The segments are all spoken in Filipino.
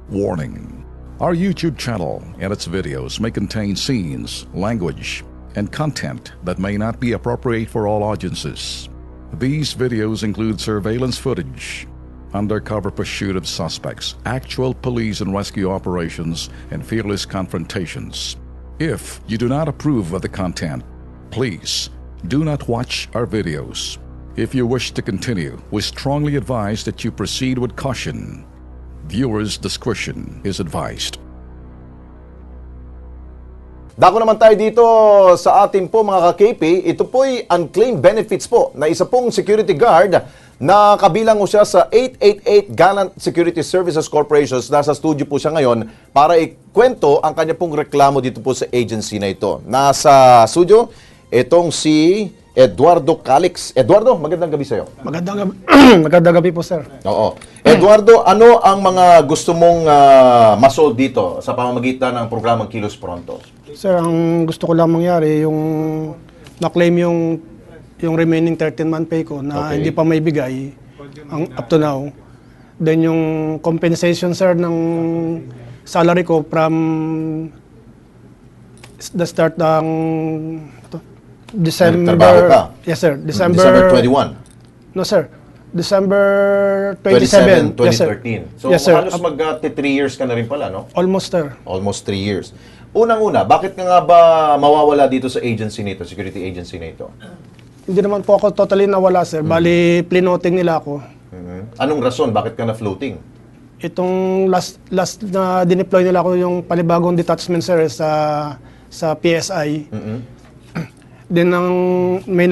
Warning: our YouTube channel and its videos may contain scenes, language, and content that may not be appropriate for all audiences. These videos include surveillance footage, undercover pursuit of suspects, actual police and rescue operations, and fearless confrontations. If you do not approve of the content, please do not watch our videos. If you wish to continue, we strongly advise that you proceed with caution. Viewers' discretion is advised. Dako naman tayo dito sa ating po mga ka-KP. Ito po'y unclaimed benefits po na isa pong security guard na kabilang mo siya sa 888 Gallant Security Services Corporations. Nasa studio po siya ngayon para ikwento ang kanya pong reklamo dito po sa agency na ito. Nasa studio, itong si Eduardo Calix. Eduardo, magandang gabi sa'yo. Magandang gabi po, sir. Oo. Eduardo, ano ang mga gusto mong masolve dito sa pamamagitan ng programang Kilos Pronto? Sir, ang gusto ko lang mangyari, yung na-claim yung remaining 13-month pay ko na hindi pa may bigay up to now. Then yung compensation, sir, ng salary ko from the start ng December. Nagtrabaho ka? Yes, sir. December 21? No, sir. December 27. 2013. Yes, sir. So, yes, sir. halos mag-3 years ka na rin pala, no? Almost, sir. Almost 3 years. Unang-una, bakit ka nga ba mawawala dito sa agency nito, security agency nito? Hindi naman po ako totally nawala, sir. Bali, plinoting nila ako. Anong rason? Bakit ka na floating? Itong last na dineploy nila ako yung panibagong detachment, sir, sa PSI. Then may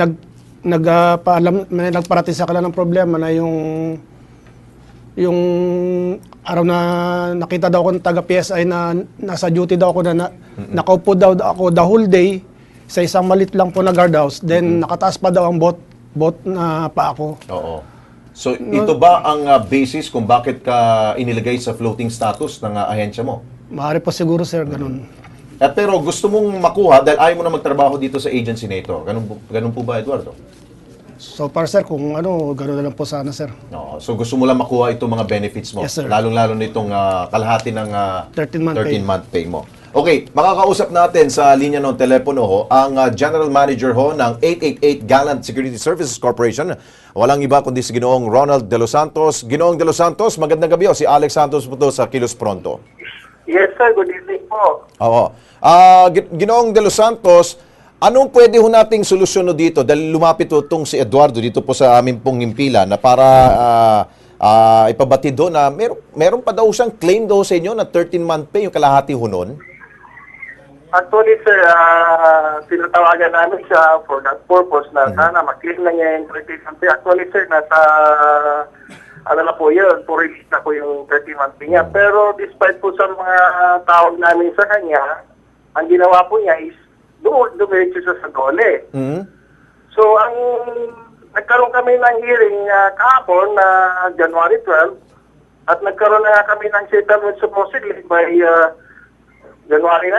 nagparating sa kanila ng problema na yung araw na nakita daw ako ng taga PSI na nasa duty daw ako na nakaupo daw ako the whole day sa isang malit lang po na guardhouse. Then nakataas pa daw ang boat na pa ako. Oo. So ito ba ang basis kung bakit ka inilagay sa floating status ng ahensya mo? Maaari po siguro, sir, ganun. Pero gusto mong makuha dahil ayaw mo na magtrabaho dito sa agency na ito. Ganun po ba, Eduardo? So far, sir, kung gano'n na lang po sana, sir. No. So gusto mo lang makuha itong mga benefits mo? Yes, sir. Lalong-lalo nitong kalahati ng 13-month pay mo. Okay, makakausap natin sa linya ng telepono ho, ang General Manager ho ng 888 Gallant Security Services Corporation. Walang iba kundi si Ginoong Ronald De Los Santos. Ginoong De Los Santos, magandang gabi ho. Si Alex Santos po to sa Kilos Pronto. Yes, sir. Good evening po. Oo. Ginoong De Los Santos, anong pwede ho nating solusyon dito? Dahil lumapit ho itong si Eduardo dito po sa aming pong impila na para ipabati doon na meron pa daw siyang claim daw sa inyo na 13-month pay, yung kalahati ho nun? Actually, sir, tinatawagan namin siya for that purpose na sana mag-claim na niya yung 13-month pay. Actually, sir, nasa na po yun, for release na po yung 13-month pay niya. Pero despite po sa mga tawag namin sa kanya, ang ginawa po niya is dumiretso siya sa dole. So, nagkaroon kami ng hearing kahapon na January 12 at nagkaroon na kami ng settlement supposedly by January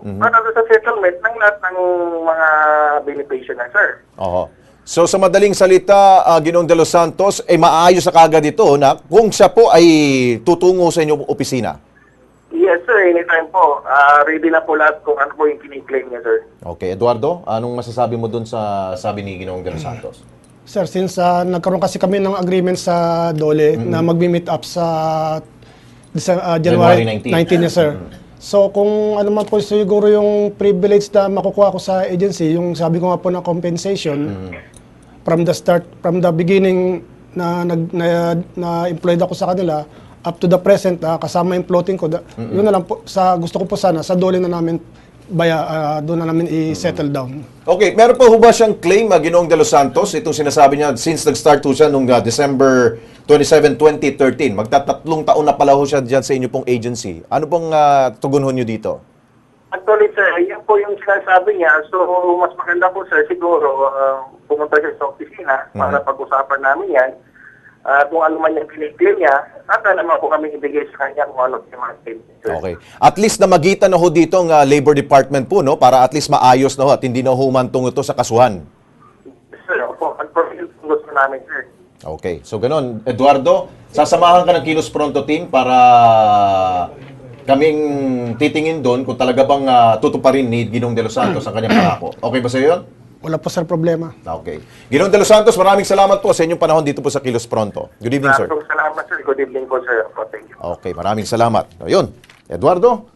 19 para sa settlement ng lahat ng mga beneficiary na, sir. Oo. So sa madaling salita, Ginoong De Los Santos, maayos sa kagad ito na kung siya po ay tutungo sa inyong opisina. Yes, sir. Anytime po. Ready na po lahat kung ano po yung kiniklaim niya, sir. Okay. Eduardo, anong masasabi mo dun sa sabi ni Ginoong De Los Santos? Sir, since nagkaroon kasi kami ng agreement sa DOLE na mag-meet up sa January 19, yes, sir. So kung ano man po siguro yung privilege na makukuha ko sa agency, yung sabi ko nga po na compensation, from the beginning na employed ako sa kanila, up to the present, kasama yung floating ko, yun na lang po, gusto ko po sana, sa DOLE na namin, doon na namin i-settle down. Okay, meron pa ho ba siyang claim, Ginoong De Los Santos? Itong sinasabi niya, since nag-start ho siya noong December 27, 2013, magtatatlong taon na pala ho siya dyan sa inyo pong agency. Ano pong tugon ho niyo dito? Actually, sir, yan po yung sinasabi niya. So, mas maganda po, sir, siguro pumunta siya sa opisina para pag-usapan namin yan. Kung ano man yung kiniklaim niya, at naman po kami ibigay sa kanya kung ano yung mga claim. Okay. At least namagitan na ho dito ang Labor Department po, no? Para at least maayos na ho at hindi na humantong ito sa kasuhan. Sir, opo. Ang profile gusto namin, sir. Okay. So, ganun. Eduardo, sasamahan ka ng Kilos Pronto team para kaming titingin doon kung talaga bang tutuparin ni Ginong De Los Santos ang kanyang pangako. Okay ba sa yun? Wala po sir problema. Okay. Ginong De Los Santos, maraming salamat po sa inyong panahon dito po sa Kilos Pronto. Good evening, sir. Salamat, sir. Good evening po, sir. Thank you. Okay, maraming salamat. Ayun, Eduardo,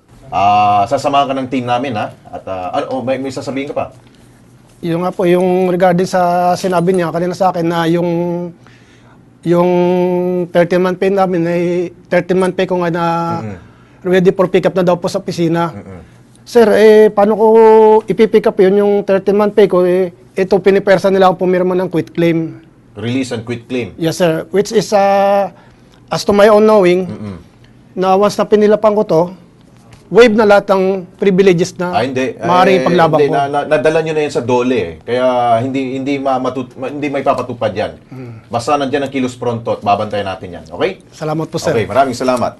sasamahan ka ng team namin, ha? At may sasabihin ka pa? Yung nga po, yung regarding sa sinabi niya kanina sa akin na yung 13-month pay namin ay 13-month pay ko nga na ready for pick up na daw po sa opisina. Sir, paano ko ipipick up yun yung 13-month pay ko? Ito pinipersa nila ako pumirma ng quit claim. Release and quit claim. Yes sir, which is as to my own knowing na once na pinilapan ko to, waive na lahat ng privileges na Hindi. maaaring ipaglabang Hindi, ko. nadala nyo na yan sa dole, eh. Kaya hindi may papatupad yan. Basta nandiyan ang Kilos Pronto at babantayan natin yan. Okay? Salamat po sir. Okay, maraming salamat.